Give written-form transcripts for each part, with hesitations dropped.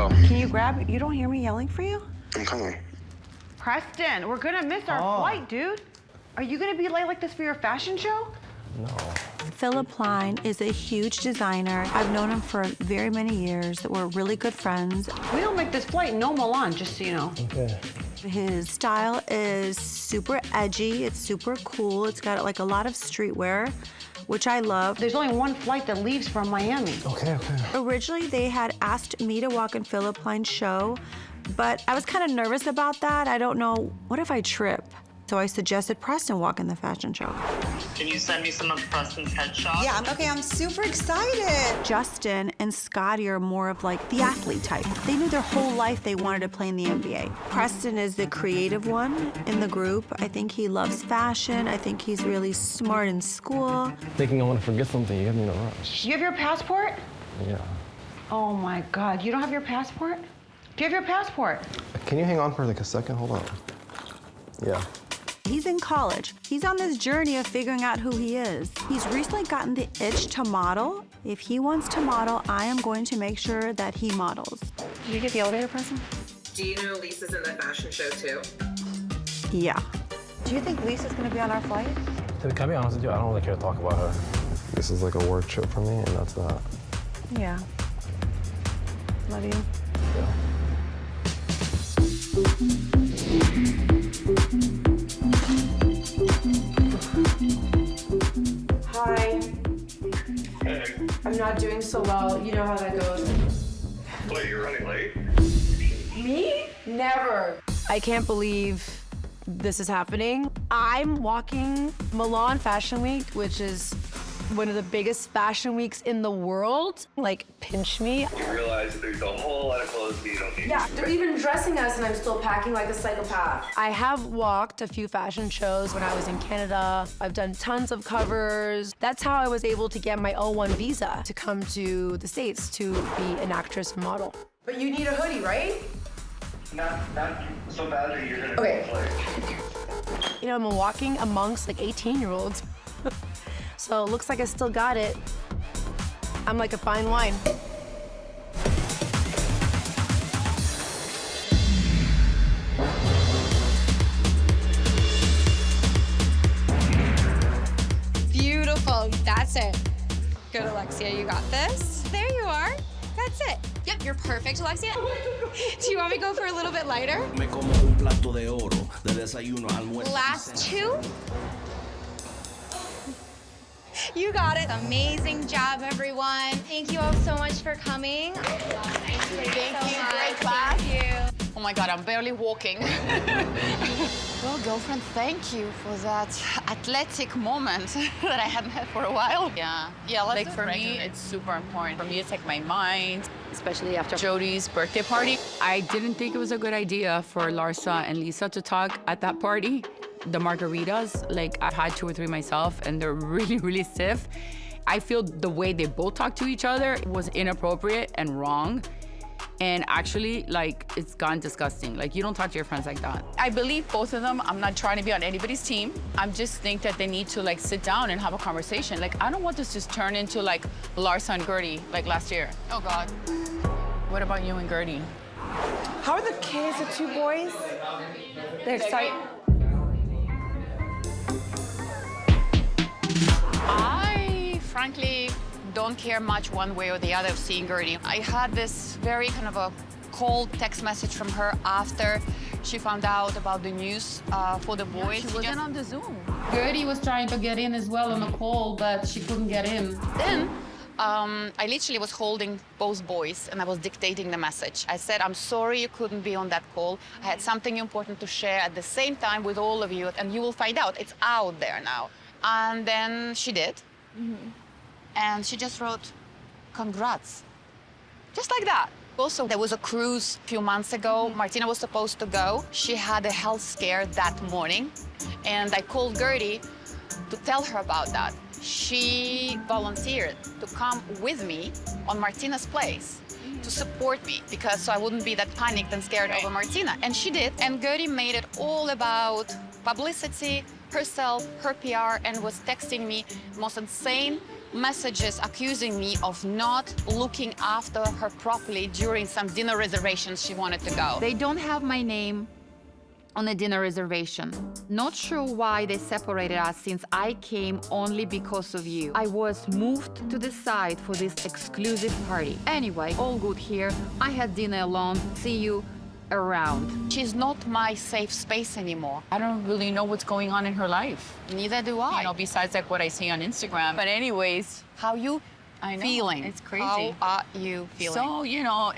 go. Can you grab, you don't hear me yelling for you? I'm coming. Preston, we're gonna miss our flight, dude. Are you gonna be late like this for your fashion show? No. Philip Line is a huge designer. I've known him for very many years. We're really good friends. We don't make this flight no Milan, just so you know. Okay. His style is super edgy. It's super cool. It's got like a lot of streetwear, which I love. There's only one flight that leaves from Miami. Okay. Originally, they had asked me to walk in Philip Line's show, but I was kind of nervous about that. I don't know, what if I trip? So I suggested Preston walk in the fashion show. Can you send me some of Preston's headshots? Yeah, I'm super excited. Justin and Scotty are more of like the athlete type. They knew their whole life they wanted to play in the NBA. Preston is the creative one in the group. I think he loves fashion. I think he's really smart in school. Thinking I want to forget something, you got me in a rush. You have your passport? Yeah. Oh my God, you don't have your passport? Do you have your passport? Can you hang on for like a second? Hold on. Yeah. He's in college. He's on this journey of figuring out who he is. He's recently gotten the itch to model. If he wants to model, I am going to make sure that he models. Did you get the elevator, Preston? Do you know Lisa's in the fashion show too? Yeah. Do you think Lisa's gonna be on our flight? Can I be honest with you? I don't really care to talk about her. This is like a work trip for me, and that's that. Yeah. Love you. Yeah. Hi. Hey. I'm not doing so well. You know how that goes. Wait, you're running late? Me? Never. I can't believe this is happening. I'm walking Milan Fashion Week, which is one of the biggest fashion weeks in the world. Like, pinch me. You realize that there's a whole lot of clothes that you don't need. Yeah, they're even dressing us and I'm still packing like a psychopath. I have walked a few fashion shows when I was in Canada. I've done tons of covers. That's how I was able to get my O1 visa to come to the States to be an actress and model. But you need a hoodie, right? Not so bad that you're gonna Okay. play. You know, I'm walking amongst like 18-year-olds. So it looks like I still got it. I'm like a fine wine. Beautiful, that's it. Good, Alexia, you got this. There you are, that's it. Yep, you're perfect, Alexia. Do you want me to go for a little bit lighter? Last two. You got it. Amazing job, everyone. Thank you all so much for coming. Thank you. Great class. Thank you. Oh my God, I'm barely walking. Well, girlfriend, thank you for that athletic moment that I hadn't had for a while. Yeah, like for me, it's super important. For me, it's like my mind, especially after Jody's birthday party. I didn't think it was a good idea for Larsa and Lisa to talk at that party. The margaritas, like I've had 2 or 3 myself, and they're really, really stiff. I feel the way they both talk to each other was inappropriate and wrong. And actually, like, it's gone disgusting. Like, you don't talk to your friends like that. I believe both of them. I'm not trying to be on anybody's team. I just think that they need to, like, sit down and have a conversation. Like, I don't want this to just turn into, like, Larsa and Gertie, like, last year. Oh, God. What about you and Gertie? How are the kids, the 2 boys? They're excited. I, frankly, don't care much one way or the other of seeing Gertie. I had this very kind of a cold text message from her after she found out about the news for the boys. She wasn't on the Zoom. Gertie was trying to get in as well on the call, but she couldn't get in. Then, I literally was holding both boys and I was dictating the message. I said, I'm sorry you couldn't be on that call. I had something important to share at the same time with all of you, and you will find out. It's out there now. And then she did. And she just wrote, congrats. Just like that. Also, there was a cruise a few months ago. Martina was supposed to go. She had a health scare that morning. And I called Gertie to tell her about that. She volunteered to come with me on Martina's place to support me, because so I wouldn't be that panicked and scared over Martina. And she did. And Gertie made it all about publicity, herself, her PR, and was texting me the most insane messages accusing me of not looking after her properly during some dinner reservations she wanted to go. They don't have my name on a dinner reservation. Not sure why they separated us since I came only because of you. I was moved to the side for this exclusive party. Anyway, all good here. I had dinner alone. See you around. She's not my safe space anymore. I don't really know what's going on in her life. Neither do I. You know, besides like what I see on Instagram. But anyways, How you feeling? It's crazy. How are you feeling? So, you know,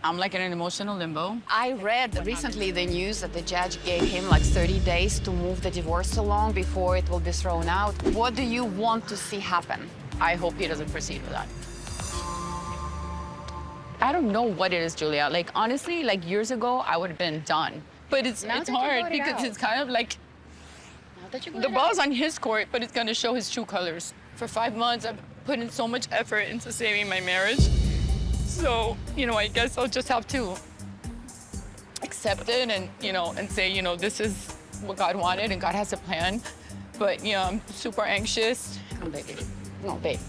I'm like in an emotional limbo. I read recently the news that the judge gave him like 30 days to move the divorce along before it will be thrown out. What do you want to see happen? I hope he doesn't proceed with that. I don't know what it is, Julia. Like, honestly, like years ago, I would have been done. But it's hard because it's kind of like the ball's on his court, but it's going to show his true colors. For 5 months, I've put in so much effort into saving my marriage. So, you know, I guess I'll just have to accept it and, you know, and say, you know, this is what God wanted and God has a plan. But, you know, I'm super anxious. Come, baby. No, babe.